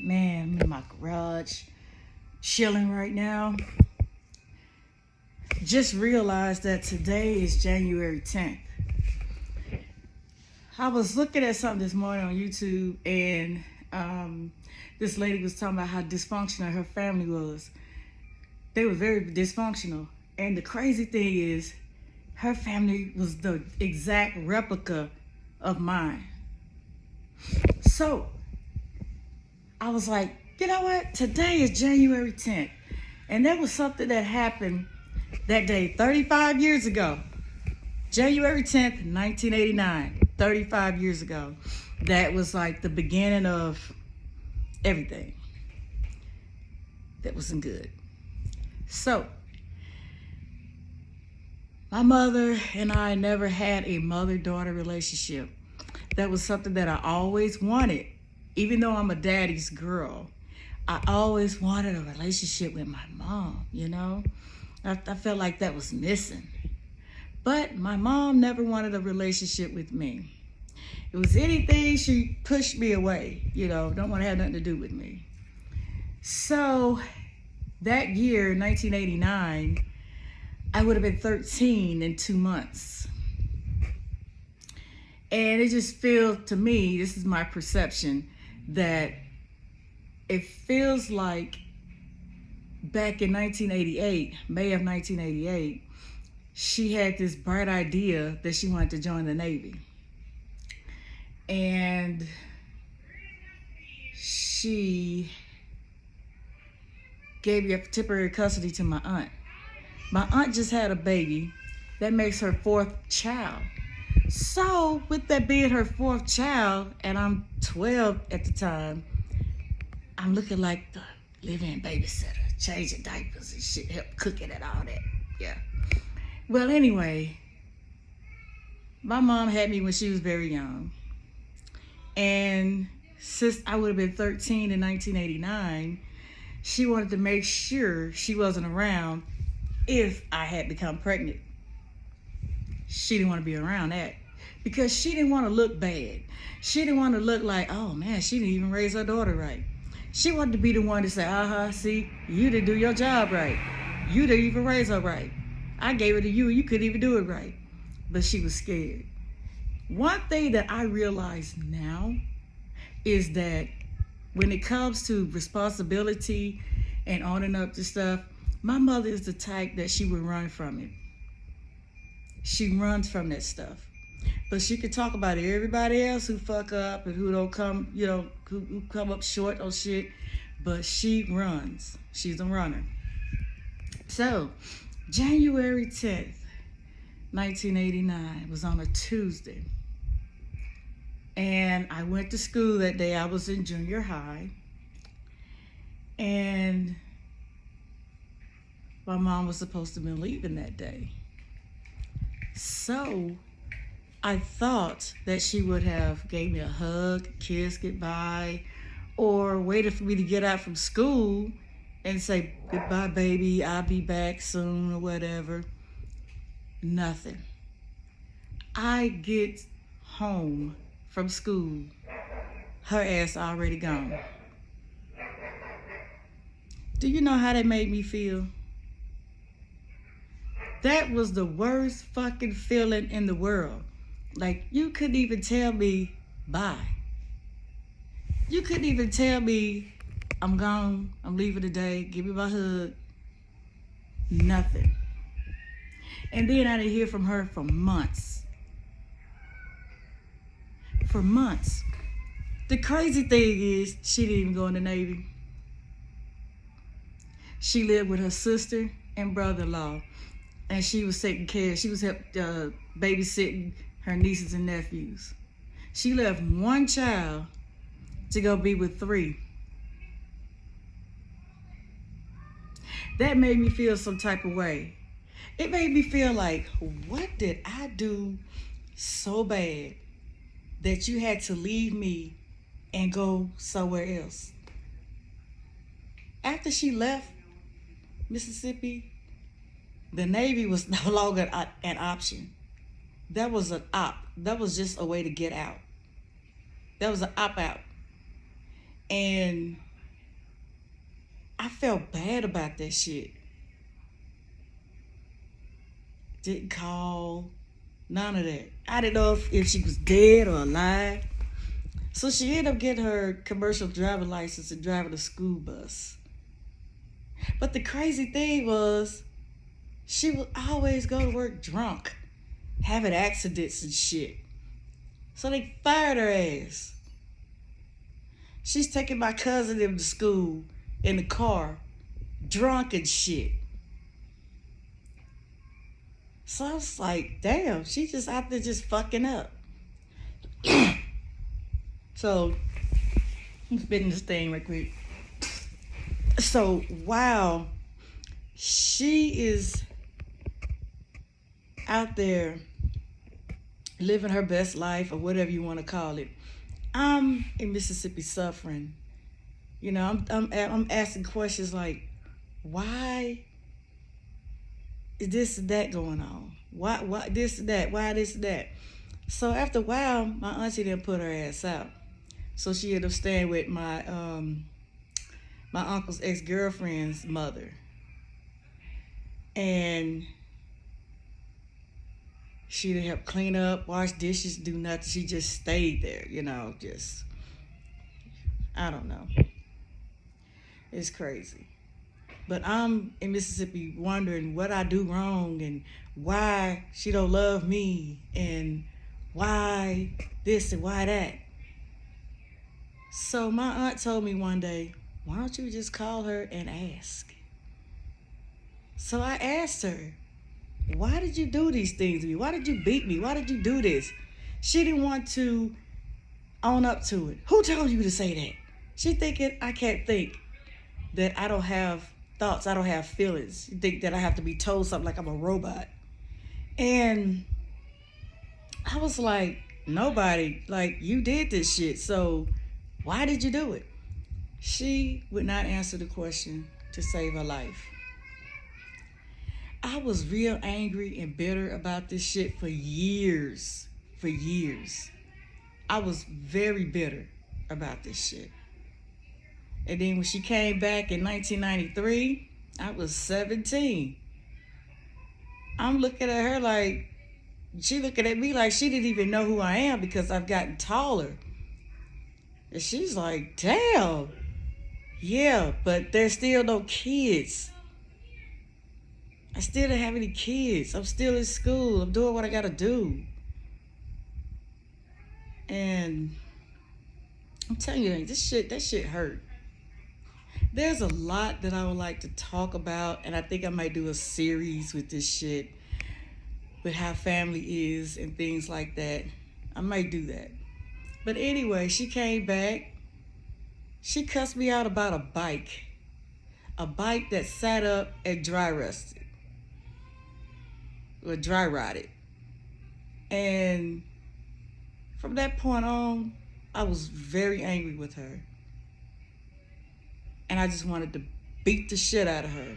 Man, I'm in my garage, chilling right now. Just realized that today is January 10th. I was looking at something this morning on YouTube, and this lady was talking about how dysfunctional her family was. They were very dysfunctional. And the crazy thing is, her family was the exact replica of mine. So I was like, you know what? Today is January 10th. And that was something that happened that day 35 years ago. January 10th, 1989, 35 years ago. That was like the beginning of everything. That wasn't good. So, my mother and I never had a mother-daughter relationship. That was something that I always wanted. Even though I'm a daddy's girl, I always wanted a relationship with my mom, you know? I felt like that was missing. But my mom never wanted a relationship with me. It was anything, she pushed me away, you know, don't want to have nothing to do with me. So that year, 1989, I would have been 13 in 2 months. And it just feels to me, this is my perception, that it feels like back in 1988, May of 1988, she had this bright idea that she wanted to join the Navy. And she gave temporary custody to my aunt. My aunt just had a baby. That makes her 4th child. So with that being her 4th child, and I'm 12 at the time, I'm looking like the live-in babysitter, changing diapers and shit, help cooking and all that. Yeah. Well, anyway, my mom had me when she was very young. And since I would have been 13 in 1989, she wanted to make sure she wasn't around if I had become pregnant. She didn't want to be around that because she didn't want to look bad. She didn't want to look like, oh man, she didn't even raise her daughter right. She wanted to be the one to say, see, you didn't do your job right. You didn't even raise her right. I gave it to you, you couldn't even do it right. But she was scared. One thing that I realize now is that when it comes to responsibility and owning up to stuff, my mother is the type that she would run from it. She runs from that stuff. But she could talk about everybody else who fuck up and who don't come, you know, who come up short on shit. But she runs. She's a runner. So, January 10th, 1989 was on a Tuesday. And I went to school that day. I was in junior high. And my mom was supposed to be leaving that day. So I thought that she would have gave me a hug, kiss goodbye, or waited for me to get out from school and say, goodbye, baby, I'll be back soon or whatever. Nothing. I get home from school, her ass already gone. Do you know how that made me feel? That was the worst fucking feeling in the world. Like, you couldn't even tell me bye. You couldn't even tell me I'm gone, I'm leaving today, give me my hug. Nothing. And then I didn't hear from her for months. For months. The crazy thing is, she didn't even go in the Navy. She lived with her sister and brother-in-law. And she was taking care, she was babysitting her nieces and nephews. She left 1 child to go be with 3. That made me feel some type of way. It made me feel like, what did I do so bad that you had to leave me and go somewhere else? After she left Mississippi, the Navy was no longer an option. That was an op. That was just a way to get out. That was an opt-out. And I felt bad about that shit. Didn't call, none of that. I didn't know if she was dead or alive. So she ended up getting her commercial driver license and driving a school bus. But the crazy thing was, she would always go to work drunk, having accidents and shit. So they fired her ass. She's taking my cousin them to school in the car, drunk and shit. So I was like, damn, she just out there just fucking up. So, I'm spitting this thing right quick. So, while she is out there living her best life, or whatever you want to call it, I'm in Mississippi suffering. You know, I'm asking questions like, why is this and that going on? Why this and that? Why this and that? So after a while, my auntie didn't put her ass out. So she ended up staying with my uncle's ex-girlfriend's mother. And she didn't help clean up, wash dishes, do nothing. She just stayed there, you know, just, I don't know. It's crazy. But I'm in Mississippi wondering what I do wrong and why she don't love me and why this and why that. So my aunt told me one day, why don't you just call her and ask? So I asked her, why did you do these things to me? Why did you beat me? Why did you do this? She didn't want to own up to it. Who told you to say that? She thinking I can't think, that I don't have thoughts, I don't have feelings. You think that I have to be told something like I'm a robot. And I was like, nobody, like, you did this shit, so why did you do it? She would not answer the question to save her life. I was real angry and bitter about this shit for years. For years. I was very bitter about this shit. And then when she came back in 1993, I was 17. I'm looking at her like, she looking at me like she didn't even know who I am because I've gotten taller. And she's like, damn. Yeah, but there's still no kids. I still don't have any kids. I'm still in school. I'm doing what I gotta do. And I'm telling you, that shit hurt. There's a lot that I would like to talk about, and I think I might do a series with this shit, with how family is and things like that. I might do that. But anyway, she came back. She cussed me out about a bike that sat up and dry rusted, or dry rotted. And from that point on, I was very angry with her. And I just wanted to beat the shit out of her.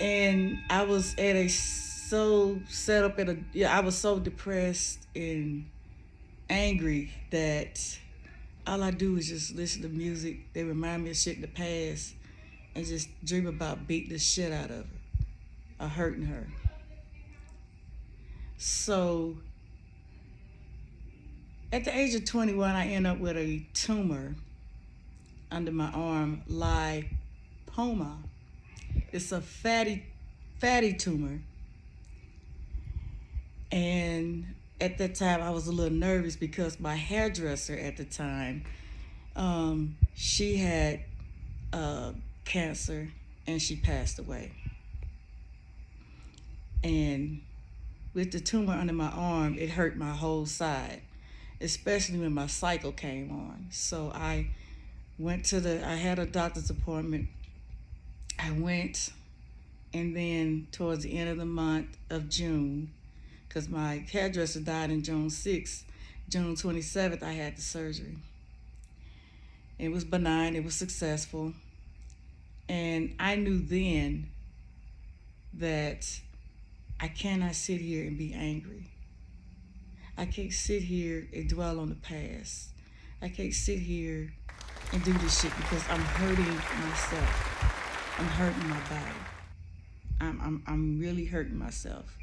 And I was I was so depressed and angry that all I do is just listen to music. They remind me of shit in the past and just dream about beating the shit out of her or hurting her. So at the age of 21, I end up with a tumor under my arm, lipoma. It's a fatty tumor. And at that time, I was a little nervous because my hairdresser at the time, she had cancer and she passed away. And with the tumor under my arm, it hurt my whole side, especially when my cycle came on. So I had a doctor's appointment. I went, and then towards the end of the month of June, because my hairdresser died in June 6th, June 27th, I had the surgery. It was benign, it was successful. And I knew then that I cannot sit here and be angry. I can't sit here and dwell on the past. I can't sit here and do this shit because I'm hurting myself. I'm hurting my body. I'm really hurting myself.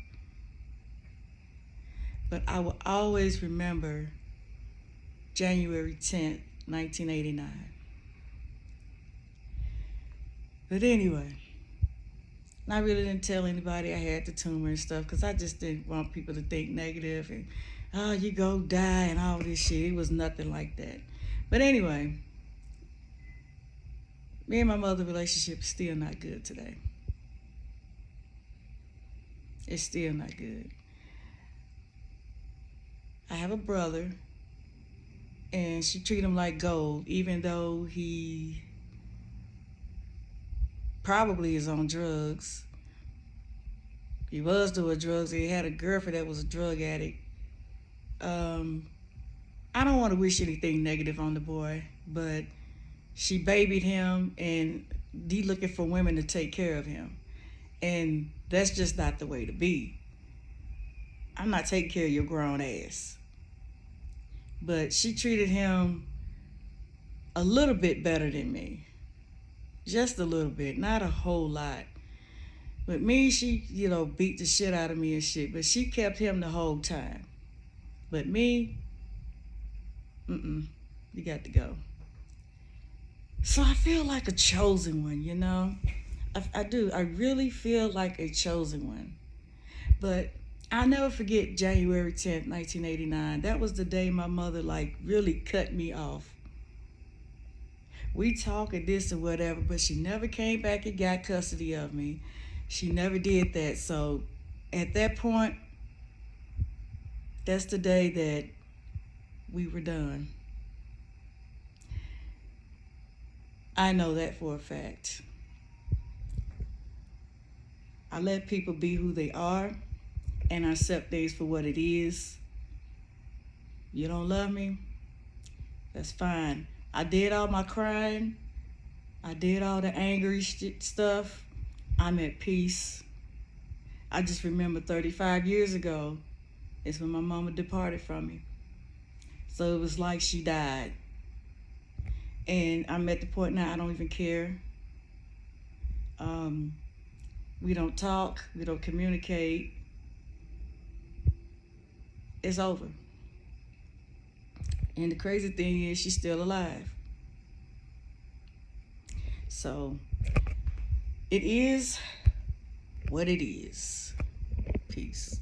But I will always remember January 10th, 1989. But anyway, I really didn't tell anybody I had the tumor and stuff because I just didn't want people to think negative and, oh, you go die and all this shit. It was nothing like that. But anyway, me and my mother relationship is still not good today. It's still not good. I have a brother, and she treat him like gold, even though he probably is on drugs. He was doing drugs. He had a girlfriend that was a drug addict. Um, I don't want to wish anything negative on the boy, but she babied him, and he looking for women to take care of him, and that's just not the way to be. I'm not taking care of your grown ass. But she treated him a little bit better than me. Just a little bit, not a whole lot. But me, she, beat the shit out of me and shit. But she kept him the whole time. But me, you got to go. So I feel like a chosen one. I do. I really feel like a chosen one. But I'll never forget January 10th, 1989. That was the day my mother, really cut me off. We talk and this and whatever, but she never came back and got custody of me. She never did that. So at that point, that's the day that we were done. I know that for a fact. I let people be who they are, and I accept things for what it is. You don't love me? That's fine. I did all my crying. I did all the angry stuff. I'm at peace. I just remember 35 years ago is when my mama departed from me. So it was like she died. And I'm at the point now I don't even care. We don't talk. We don't communicate. It's over. And the crazy thing is she's still alive. So it is what it is. Peace.